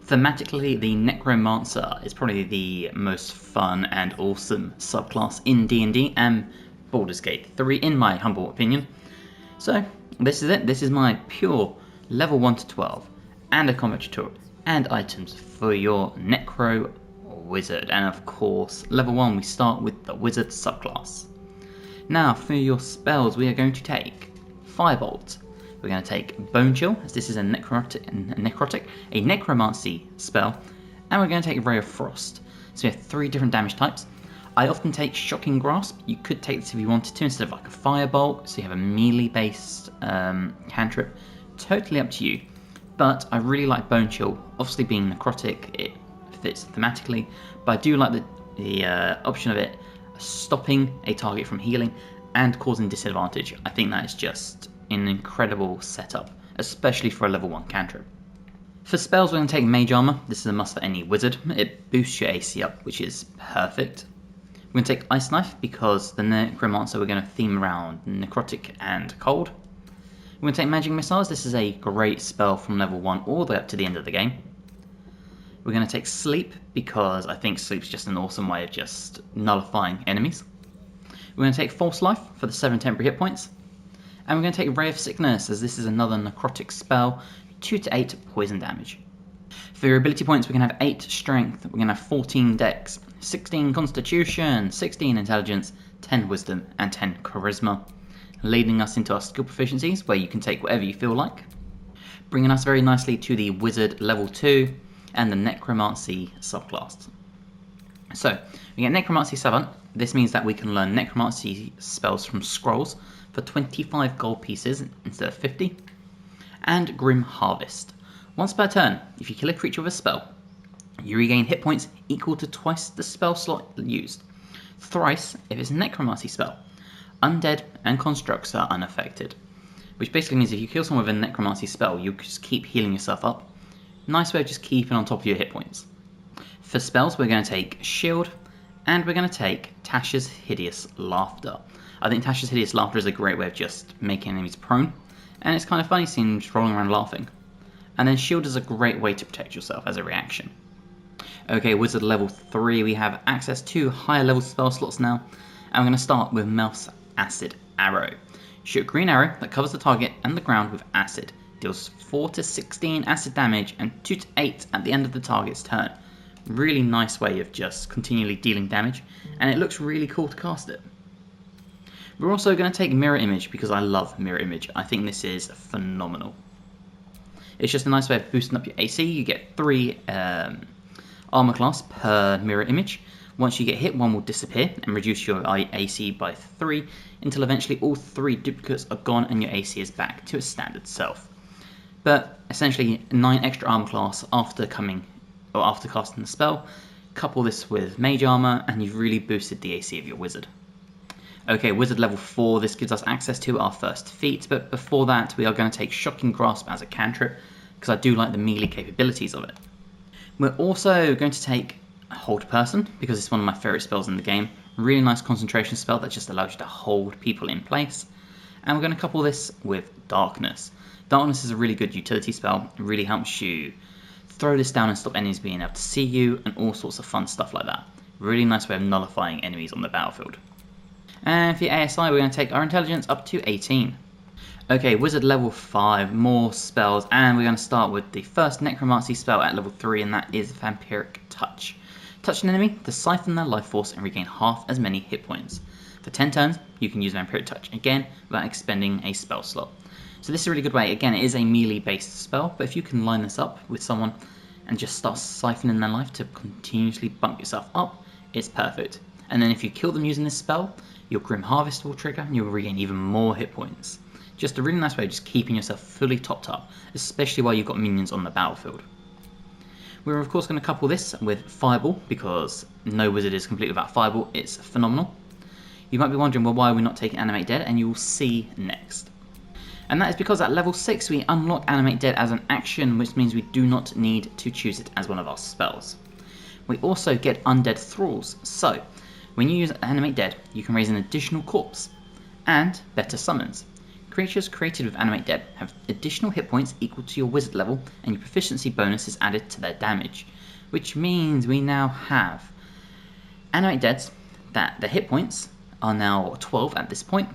Thematically, the Necromancer is probably the most fun and awesome subclass in D&D and Baldur's Gate 3 in my humble opinion. So this is it, this is my pure level 1 to 12 and a combat tutorial and items for your Necro Wizard, and of course level 1 we start with the Wizard subclass. Now for your spells we are going to take Firebolt. We're going to take Bone Chill, as this is a Necrotic, a Necromancy spell, and we're going to take Ray of Frost. So we have 3 different damage types. I often take Shocking Grasp. You could take this if you wanted to instead of like a Firebolt, so you have a melee based cantrip. Totally up to you. But I really like Bone Chill. Obviously being Necrotic, it fits thematically, but I do like the option of it stopping a target from healing and causing disadvantage. I think that is just an incredible setup, especially for a level 1 cantrip. For spells, we're going to take Mage Armor. This is a must for any wizard. It boosts your AC up, which is perfect. We're going to take Ice Knife because the Necromancer we're going to theme around Necrotic and Cold. We're going to take Magic Missiles. This is a great spell from level 1 all the way up to the end of the game. We're going to take Sleep because I think Sleep's just an awesome way of just nullifying enemies. We're going to take False Life for the 7 temporary hit points. And we're going to take Ray of Sickness, as this is another Necrotic spell, 2 to 8 poison damage. For your ability points, we're going to have 8 Strength, we're going to have 14 Dex, 16 Constitution, 16 Intelligence, 10 Wisdom, and 10 Charisma, leading us into our skill proficiencies, where you can take whatever you feel like, bringing us very nicely to the Wizard level 2 and the Necromancy subclass. So, we get Necromancy 7. This means that we can learn Necromancy spells from scrolls for 25 gold pieces instead of 50. And Grim Harvest. Once per turn, if you kill a creature with a spell, you regain hit points equal to twice the spell slot used. Thrice if it's a Necromancy spell. Undead and constructs are unaffected. Which basically means if you kill someone with a Necromancy spell, you just keep healing yourself up. Nice way of just keeping on top of your hit points. For spells, we're going to take Shield, and we're going to take Tasha's Hideous Laughter. I think Tasha's Hideous Laughter is a great way of just making enemies prone, and it's kind of funny seeing them just rolling around laughing. And then Shield is a great way to protect yourself as a reaction. Okay, Wizard level 3, we have access to higher level spell slots now, and we're going to start with Melf's Acid Arrow. Shoot a green arrow that covers the target and the ground with acid, deals 4 to 16 acid damage and 2 to 8 at the end of the target's turn. Really nice way of just continually dealing damage, and it looks really cool to cast it. We're also going to take Mirror Image because I love Mirror Image. I think this is phenomenal. It's just a nice way of boosting up your AC. You get 3 armor class per Mirror Image. Once you get hit, 1 will disappear and reduce your AC by 3 until eventually all 3 duplicates are gone and your AC is back to its standard self. But essentially 9 extra armor class after casting the spell. Couple this with Mage Armor and you've really boosted the AC of your Wizard. Okay, Wizard level 4, this gives us access to our first feat, but before that we are going to take Shocking Grasp as a cantrip, because I do like the melee capabilities of it. We're also going to take Hold Person, because it's one of my favourite spells in the game. Really nice concentration spell that just allows you to hold people in place. And we're going to couple this with Darkness. Darkness is a really good utility spell, it really helps you throw this down and stop enemies being able to see you, and all sorts of fun stuff like that. Really nice way of nullifying enemies on the battlefield. And for your ASI, we're going to take our intelligence up to 18. Okay, Wizard level 5, more spells, and we're going to start with the first Necromancy spell at level 3, and that is Vampiric Touch. Touch an enemy to siphon their life force and regain half as many hit points. For 10 turns, you can use Vampiric Touch again without expending a spell slot. So this is a really good way. Again, it is a melee based spell, but if you can line this up with someone and just start siphoning their life to continuously bump yourself up, it's perfect. And then if you kill them using this spell, your Grim Harvest will trigger and you'll regain even more hit points. Just a really nice way of just keeping yourself fully topped up, especially while you've got minions on the battlefield. We're of course going to couple this with Fireball, because no wizard is complete without Fireball. It's phenomenal. You might be wondering, well, why are we not taking Animate Dead, and you will see next. And that is because at level 6 we unlock Animate Dead as an action, which means we do not need to choose it as one of our spells. We also get Undead Thralls, so when you use Animate Dead, you can raise an additional corpse, and better summons. Creatures created with Animate Dead have additional hit points equal to your wizard level, and your proficiency bonus is added to their damage, which means we now have Animate Deads that the hit points are now 12 at this point,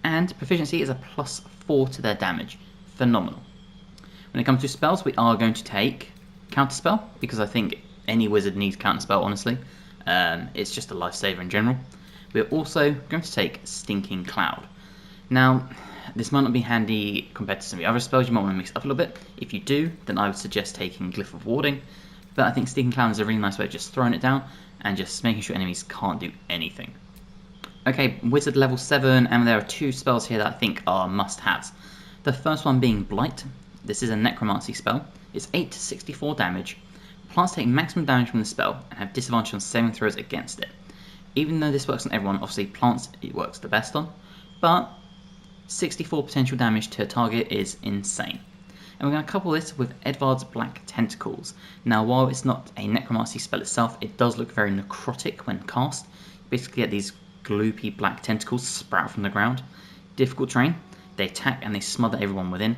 and proficiency is a +4 to their damage. Phenomenal. When it comes to spells, we are going to take Counterspell, because I think any wizard needs Counterspell, honestly. It's just a lifesaver in general. We're also going to take Stinking Cloud. Now, this might not be handy compared to some of the other spells, you might want to mix it up a little bit. If you do, then I would suggest taking Glyph of Warding, but I think Stinking Cloud is a really nice way of just throwing it down and just making sure enemies can't do anything. Okay, Wizard level 7, and there are 2 spells here that I think are must-haves. The first one being Blight. This is a Necromancy spell. It's 8 to 64 damage. Plants take maximum damage from the spell and have disadvantage on saving throws against it. Even though this works on everyone, obviously plants it works the best on, but 64 potential damage to a target is insane. And we're going to couple this with Edvard's Black Tentacles. Now, while it's not a Necromancy spell itself, it does look very necrotic when cast. You basically get these gloopy black tentacles sprout from the ground. Difficult terrain, they attack and they smother everyone within.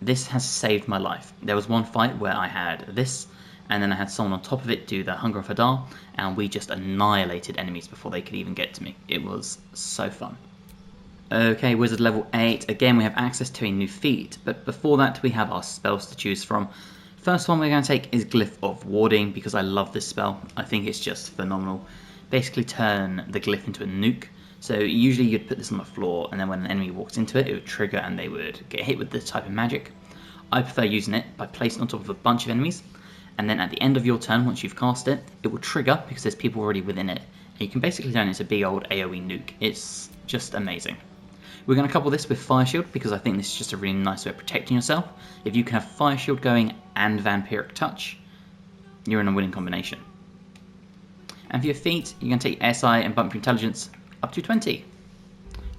This has saved my life. There was one fight where I had this, and then I had someone on top of it do the Hunger of Hadar, and we just annihilated enemies before they could even get to me. It was so fun. Okay, Wizard level 8. Again, we have access to a new feat, but before that we have our spells to choose from. First one we're going to take is Glyph of Warding, because I love this spell. I think it's just phenomenal. Basically turn the glyph into a nuke. So usually you'd put this on the floor, and then when an enemy walks into it, it would trigger and they would get hit with this type of magic. I prefer using it by placing it on top of a bunch of enemies, and then at the end of your turn, once you've cast it, it will trigger because there's people already within it. And you can basically turn it into a big old AOE nuke. It's just amazing. We're going to couple this with Fire Shield, because I think this is just a really nice way of protecting yourself. If you can have Fire Shield going and Vampiric Touch, you're in a winning combination. And for your feat, you're going to take ASI and bump your intelligence up to 20.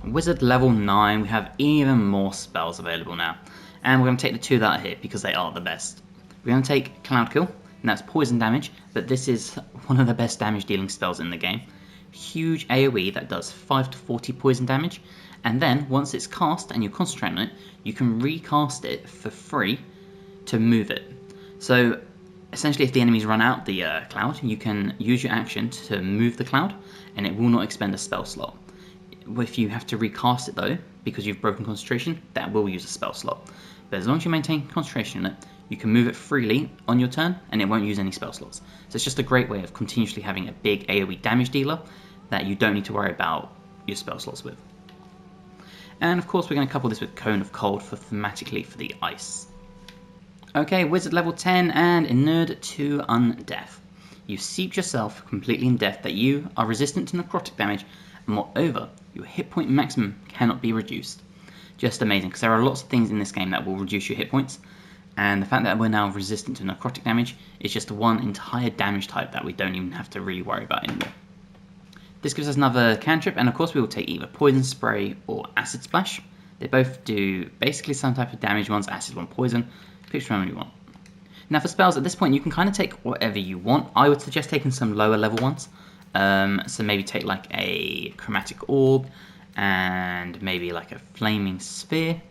Wizard level 9, we have even more spells available now. And we're going to take the 2 that are here, because they are the best. We're going to take Cloud Kill, and that's poison damage, but this is one of the best damage dealing spells in the game. Huge AoE that does 5 to 40 poison damage, and then once it's cast and you concentrate on it, you can recast it for free to move it. So essentially, if the enemies run out the cloud, you can use your action to move the cloud, and it will not expend a spell slot. If you have to recast it though, because you've broken concentration, that will use a spell slot. But as long as you maintain concentration on it, you can move it freely on your turn, and it won't use any spell slots. So it's just a great way of continuously having a big AoE damage dealer that you don't need to worry about your spell slots with. And of course, we're going to couple this with Cone of Cold for thematically for the ice. Okay, Wizard level 10 and Inured to Undeath. You seep yourself completely in death that you are resistant to necrotic damage, and moreover, your hit point maximum cannot be reduced. Just amazing, because there are lots of things in this game that will reduce your hit points, and the fact that we're now resistant to necrotic damage is just one entire damage type that we don't even have to really worry about anymore. This gives us another cantrip, and of course we will take either Poison Spray or Acid Splash. They both do basically some type of damage, one's acid, one poison. Pick which one you want. Now for spells, at this point you can kind of take whatever you want. I would suggest taking some lower level ones. So maybe take like a Chromatic Orb, and maybe like a Flaming Sphere.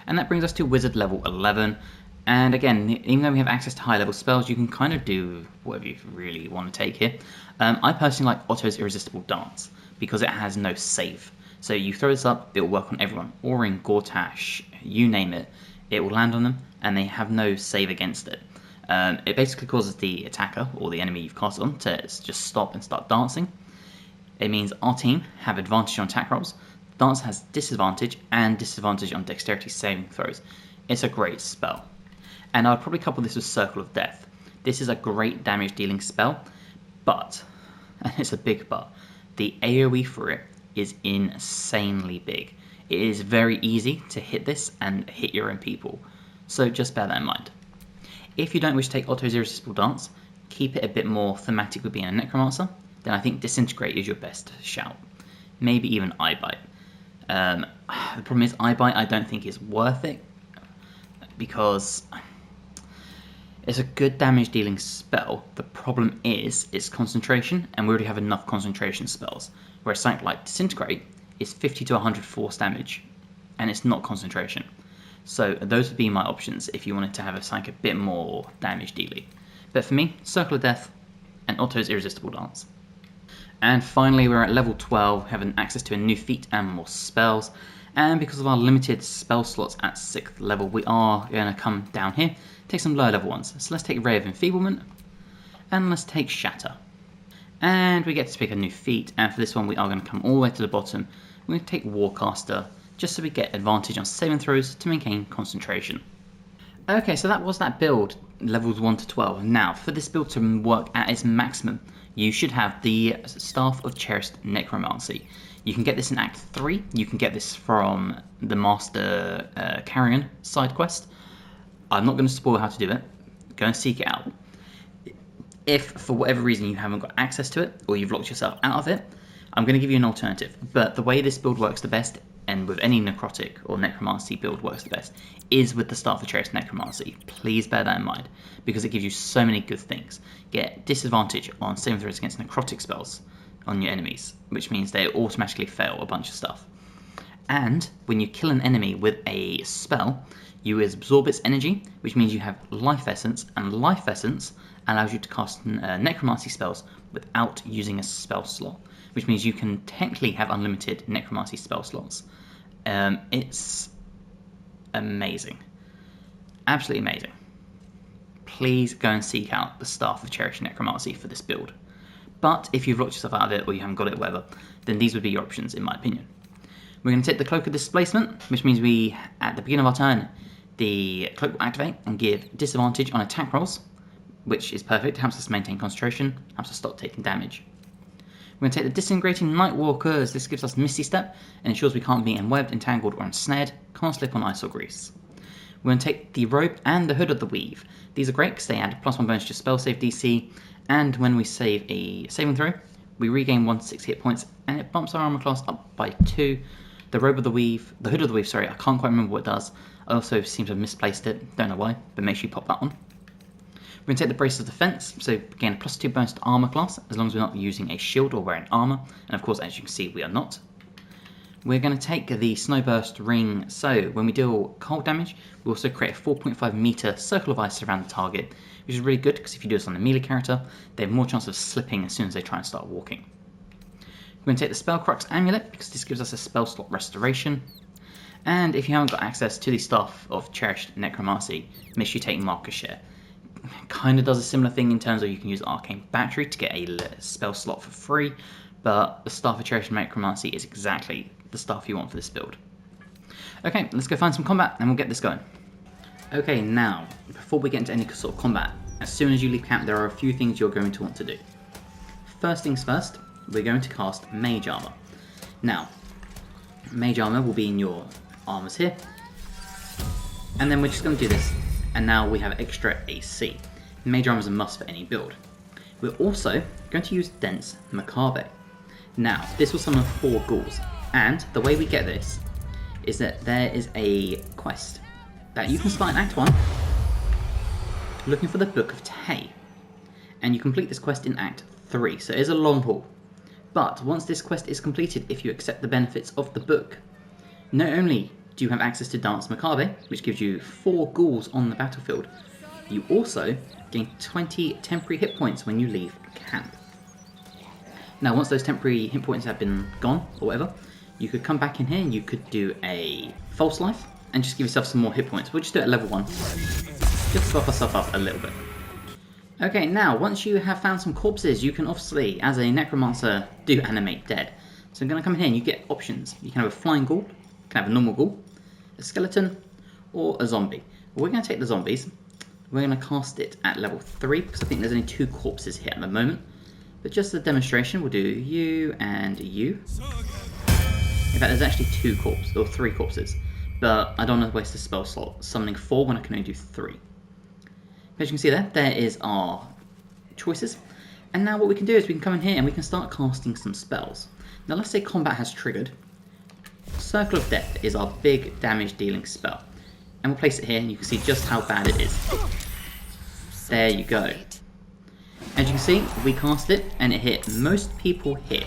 And that brings us to Wizard level 11. And again, even though we have access to high level spells, you can kind of do whatever you really want to take here. I personally like Otto's Irresistible Dance, because it has no save. So you throw this up, it will work on everyone. Orin, Gortash, you name it, it will land on them, and they have no save against it. It basically causes the attacker, or the enemy you've cast on, to just stop and start dancing. It means our team have advantage on attack rolls. Dance has disadvantage and disadvantage on dexterity saving throws. It's a great spell. And I'll probably couple this with Circle of Death. This is a great damage dealing spell, but, and it's a big but, the AoE for it is insanely big. It is very easy to hit this and hit your own people, so just bear that in mind. If you don't wish to take Otto's Irresistible Dance, keep it a bit more thematic with being a Necromancer, then I think Disintegrate is your best shout. Maybe even Eye Bite. The problem is Eye Bite I don't think is worth it, because it's a good damage dealing spell. The problem is its concentration, and we already have enough concentration spells, whereas something like Disintegrate is 50 to 100 force damage, and it's not concentration. So those would be my options if you wanted to have a bit more damage dealing. But for me, Circle of Death and Otto's Irresistible Dance. And finally, we're at level 12, having access to a new feat and more spells. And because of our limited spell slots at 6th level, we are going to come down here, take some lower level ones. So let's take Ray of Enfeeblement, and let's take Shatter. And we get to pick a new feat, and for this one we are going to come all the way to the bottom. We're going to take Warcaster, just so we get advantage on saving throws to maintain concentration. Okay, so that was that build, levels 1 to 12. Now, for this build to work at its maximum, you should have the Staff of Cherished Necromancy. You can get this in Act 3, you can get this from the Master Carrion side quest. I'm not going to spoil how to do it, go and seek it out. If, for whatever reason, you haven't got access to it, or you've locked yourself out of it, I'm going to give you an alternative. But the way this build works the best, and with any Necrotic or Necromancy build works the best, is with the Staff of Cherished Necromancy. Please bear that in mind, because it gives you so many good things. Get disadvantage on saving throws against Necrotic spells on your enemies, which means they automatically fail a bunch of stuff. And when you kill an enemy with a spell, you absorb its energy, which means you have Life Essence, and Life Essence allows you to cast Necromancy spells without using a spell slot, which means you can technically have unlimited Necromancy spell slots. It's amazing. Absolutely amazing. Please go and seek out the Staff of Cherished Necromancy for this build. But if you've locked yourself out of it, or you haven't got it, whatever, then these would be your options, in my opinion. We're going to take the Cloak of Displacement, which means we, at the beginning of our turn, the Cloak will activate and give disadvantage on attack rolls, which is perfect, helps us maintain concentration, helps us stop taking damage. We're going to take the Disintegrating Nightwalker, as this gives us Misty Step and ensures we can't be enwebbed, entangled, or ensnared, can't slip on ice or grease. We're going to take the Robe and the Hood of the Weave. These are great because they add +1 bonus to your spell save DC, and when we save a saving throw, we regain 1 to 6 hit points, and it bumps our armor class up by 2. The Hood of the Weave, sorry, I can't quite remember what it does. I also seem to have misplaced it, don't know why, but make sure you pop that one. We're going to take the Brace of Defense, so again, +2 bonus to armor class, as long as we're not using a shield or wearing armor, and of course, as you can see, we are not. We're going to take the Snowburst Ring, so when we deal cold damage, we also create a 4.5 meter circle of ice around the target, which is really good, because if you do this on a melee character, they have more chance of slipping as soon as they try and start walking. We're going to take the Spellcrux Amulet, because this gives us a spell slot restoration. And if you haven't got access to the Staff of Cherished Necromancy, make sure you take Marker Share. Kind of does a similar thing in terms of you can use Arcane Battery to get a spell slot for free, but the Staff of Cherished Necromancy is exactly the staff you want for this build. Okay, let's go find some combat and we'll get this going. Okay, now, before we get into any sort of combat, as soon as you leave camp, there are a few things you're going to want to do. First things first, we're going to cast Mage Armor. Now, Mage Armor will be in your armors here, and then we're just going to do this, and now we have extra AC. Mage Armor is a must for any build. We're also going to use Dense Macabre. Now, this will summon 4 ghouls, and the way we get this is that there is a quest that you can start in Act 1, looking for the Book of Tay, and you complete this quest in Act 3, so it is a long haul. But once this quest is completed, if you accept the benefits of the book, not only do you have access to Dance Macabre, which gives you 4 ghouls on the battlefield, you also gain 20 temporary hit points when you leave camp. Now once those temporary hit points have been gone, or whatever, you could come back in here and you could do a False Life, and just give yourself some more hit points. We'll just do it at level 1, just to buff ourselves up a little bit. Okay, now once you have found some corpses, you can obviously, as a Necromancer, do animate dead. So I'm going to come in here and you get options. You can have a flying ghoul, you can have a normal ghoul, a skeleton, or a zombie. We're going to take the zombies. We're going to cast it at level 3, because I think there's only 2 corpses here at the moment. But just as a demonstration, we'll do you and you. In fact, there's actually 2 corpses, or 3 corpses. But I don't want to waste a spell slot summoning 4 when I can only do 3. As you can see there is our choices. And now what we can do is we can come in here and we can start casting some spells. Now let's say combat has triggered. Circle of Death is our big damage dealing spell. And we'll place it here and you can see just how bad it is. There you go. As you can see, we cast it and it hit most people here.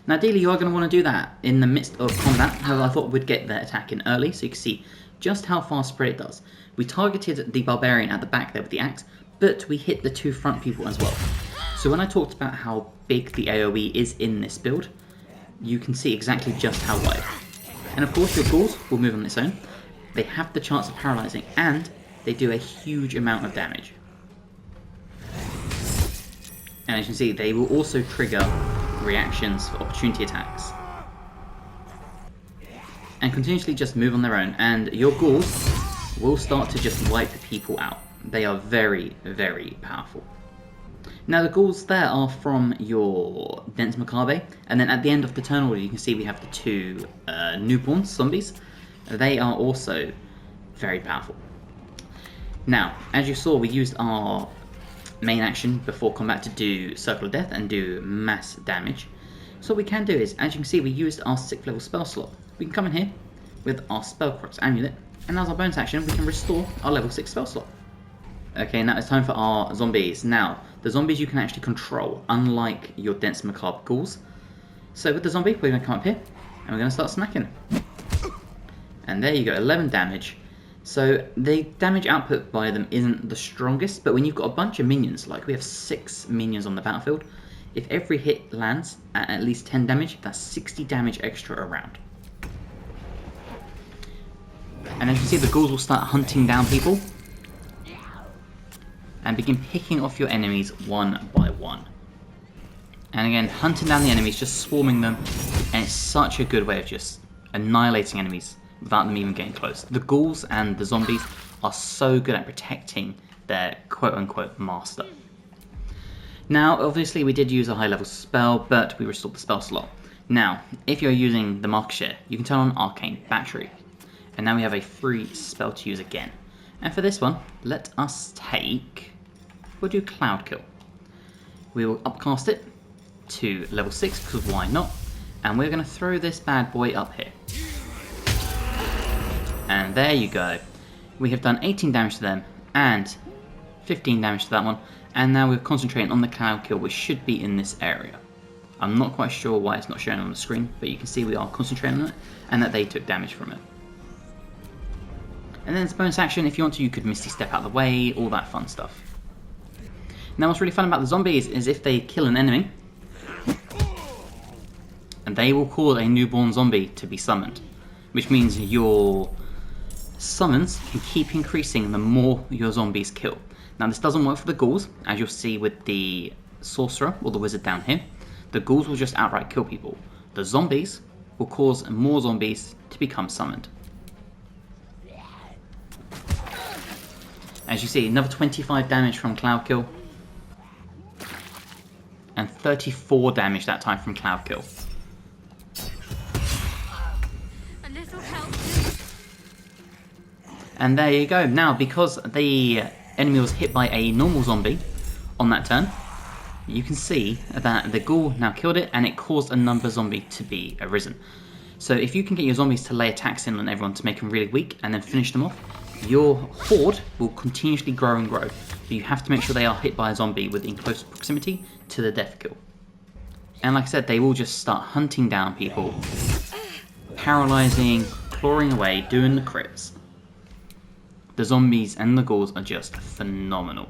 Now ideally you are going to want to do that in the midst of combat, however I thought we'd get the attack in early so you can see just how fast spread it does. We targeted the barbarian at the back there with the axe, but we hit the 2 front people as well. So when I talked about how big the AoE is in this build, you can see exactly just how wide. And of course your ghouls will move on its own. They have the chance of paralysing and they do a huge amount of damage. And as you can see, they will also trigger reactions for opportunity attacks. And continuously just move on their own, and your ghouls will start to just wipe people out. They are very, very powerful. Now the ghouls there are from your Dense Macabre, and then at the end of the turn order you can see we have the 2 newborn zombies. They are also very powerful. Now, as you saw, we used our main action before combat to do Circle of Death and do mass damage. So what we can do is, as you can see, we used our 6th level spell slot. We can come in here with our Spellcrux amulet, and as our bonus action we can restore our level 6 spell slot. Okay, now it's time for our zombies. Now, the zombies you can actually control, unlike your Dense Macabre ghouls. So with the zombie, we're going to come up here, and we're going to start smacking. And there you go, 11 damage. So the damage output by them isn't the strongest, but when you've got a bunch of minions, like we have 6 minions on the battlefield, if every hit lands at least 10 damage, that's 60 damage extra a round. And as you see, the ghouls will start hunting down people and begin picking off your enemies one by one. And again, hunting down the enemies, just swarming them, and it's such a good way of just annihilating enemies without them even getting close. The ghouls and the zombies are so good at protecting their quote-unquote master. Now, obviously we did use a high-level spell, but we restored the spell slot. Now, if you're using the Mark Share, you can turn on Arcane Battery. And now we have a free spell to use again. And for this one, let us take... we'll do Cloud Kill. We will upcast it to level 6, because why not? And we're going to throw this bad boy up here. And there you go. We have done 18 damage to them and 15 damage to that one. And now we're concentrating on the Cloud Kill, which should be in this area. I'm not quite sure why it's not showing on the screen, but you can see we are concentrating on it and that they took damage from it. And then as a bonus action, if you want to, you could Misty Step out of the way, all that fun stuff. Now what's really fun about the zombies is if they kill an enemy, and they will cause a newborn zombie to be summoned, which means your summons can keep increasing the more your zombies kill. Now this doesn't work for the ghouls, as you'll see with the sorcerer or the wizard down here. The ghouls will just outright kill people. The zombies will cause more zombies to become summoned. As you see, another 25 damage from Cloud Kill. And 34 damage that time from Cloud Kill. A little help. And there you go. Now, because the enemy was hit by a normal zombie on that turn, you can see that the ghoul now killed it and it caused another zombie to be arisen. So if you can get your zombies to lay attacks in on everyone to make them really weak and then finish them off, your horde will continuously grow and grow. But you have to make sure they are hit by a zombie within close proximity to the death kill. And like I said, they will just start hunting down people, paralyzing, clawing away, doing the crits. The zombies and the ghouls are just phenomenal.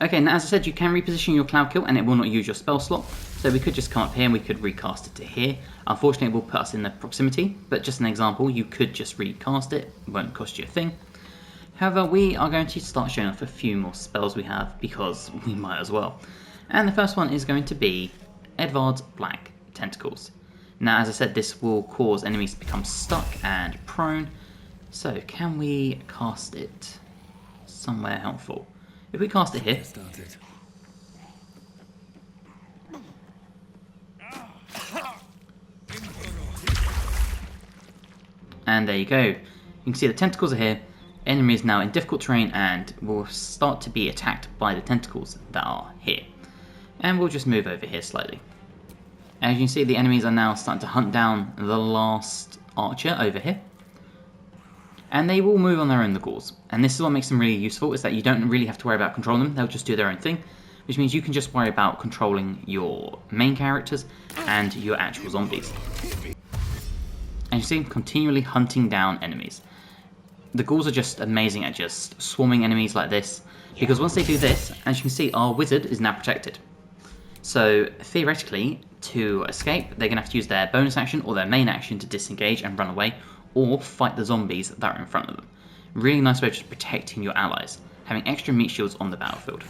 Okay, now as I said, you can reposition your Cloud Kill and it will not use your spell slot. So we could just come up here and we could recast it to here. Unfortunately, it will put us in the proximity, but just an example, you could just recast it. It won't cost you a thing. However, we are going to start showing off a few more spells we have because we might as well. And the first one is going to be Edvard's Black Tentacles. Now, as I said, this will cause enemies to become stuck and prone. So, can we cast it somewhere helpful? If we cast it here, and there you go. You can see the tentacles are here. Enemy is now in difficult terrain and will start to be attacked by the tentacles that are here. And we'll just move over here slightly. As you can see, the enemies are now starting to hunt down the last archer over here. And they will move on their own, the ghouls. And this is what makes them really useful, is that you don't really have to worry about controlling them. They'll just do their own thing. which means you can just worry about controlling your main characters and your actual zombies. And you see, continually hunting down enemies. The ghouls are just amazing at just swarming enemies like this, because once they do this, as you can see, our wizard is now protected. So theoretically, to escape, they're going to have to use their bonus action or their main action to disengage and run away, or fight the zombies that are in front of them. Really nice way of just protecting your allies, having extra meat shields on the battlefield.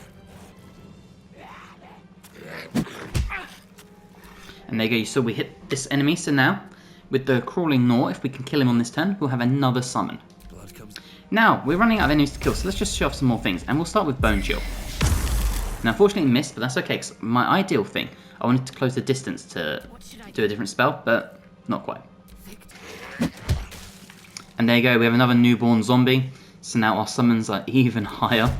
And there you go, so we hit this enemy, so now, with the crawling Gnaw, if we can kill him on this turn, we'll have another summon. Now, we're running out of enemies to kill, so let's just show off some more things, and we'll start with Bone Chill. Now, unfortunately missed, but that's okay, because my ideal thing, I wanted to close the distance to do a different spell, but not quite. And there you go, we have another newborn zombie, so now our summons are even higher.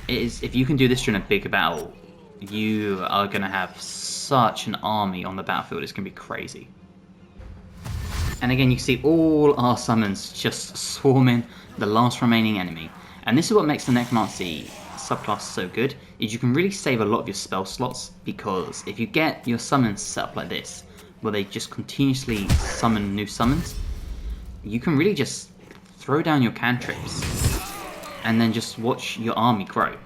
If you can do this during a big battle, you are going to have such an army on the battlefield, it's going to be crazy. And again, you see all our summons just swarming the last remaining enemy. And this is what makes the Necromancy subclass so good, is you can really save a lot of your spell slots, because if you get your summons set up like this, where they just continuously summon new summons, you can really just throw down your cantrips and then just watch your army grow.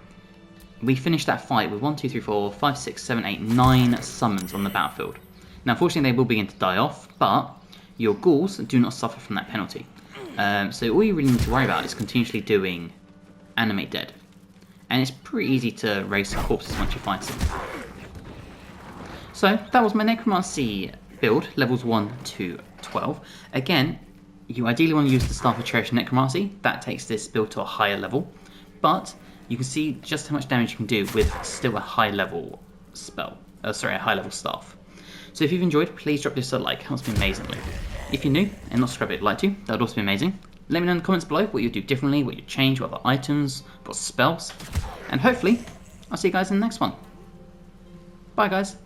We finished that fight with 1, 2, 3, 4, 5, 6, 7, 8, 9 summons on the battlefield. Now unfortunately they will begin to die off, but your ghouls do not suffer from that penalty. So all you really need to worry about is continuously doing Animate Dead. And it's pretty easy to raise some corpses once you find some. So that was my Necromancy build, levels 1 to 12. Again, you ideally want to use the Staff of Cherished Necromancy. That takes this build to a higher level. But you can see just how much damage you can do with still a high level spell. A high level staff. So if you've enjoyed, please drop this a like, it helps me amazingly. If you're new and not subscribed, if you'd like to, that would also be amazing. Let me know in the comments below what you do differently, what you change, what other items, what spells. And hopefully, I'll see you guys in the next one. Bye guys.